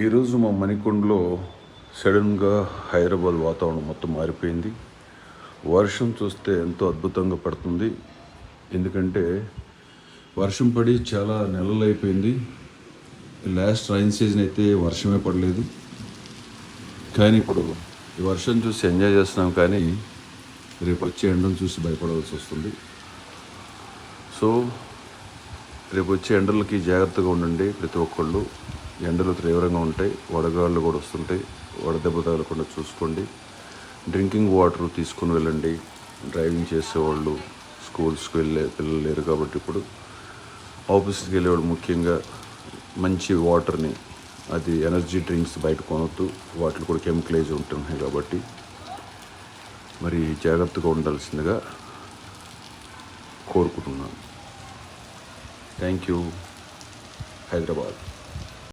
ఈరోజు మా మణికొండలో సడన్గా హైదరాబాద్ వాతావరణం మొత్తం మారిపోయింది. వర్షం చూస్తే ఎంతో అద్భుతంగా పడుతుంది. ఎందుకంటే వర్షం పడి చాలా నెలలు అయిపోయింది. లాస్ట్ రైన్ సీజన్ అయితే వర్షమే పడలేదు. కానీ ఇప్పుడు ఈ వర్షం చూసి ఎంజాయ్ చేస్తున్నాం, కానీ రేపు వచ్చే ఎండను చూసి భయపడవలసి వస్తుంది. సో రేపు వచ్చే ఎండలకి జాగ్రత్తగా ఉండండి ప్రతి ఒక్కళ్ళు. ఎండలు తీవ్రంగా ఉంటాయి, వడగాళ్ళు కూడా వస్తుంటాయి. వడదెబ్బ తగలకుండా చూసుకోండి. డ్రింకింగ్ వాటర్ తీసుకుని వెళ్ళండి. డ్రైవింగ్ చేసేవాళ్ళు, స్కూల్స్కి వెళ్ళే పిల్లలు లేరు కాబట్టి ఇప్పుడు ఆఫీస్కి వెళ్ళేవాళ్ళు ముఖ్యంగా మంచి వాటర్ని, అది ఎనర్జీ డ్రింక్స్ బయట కొనొద్దు. వాటిలో కూడా కెమికలైజ్ ఉంటున్నాయి కాబట్టి మరి జాగ్రత్తగా ఉండాల్సిందిగా కోరుకుంటున్నాను. Thank you. హైదరాబాద్.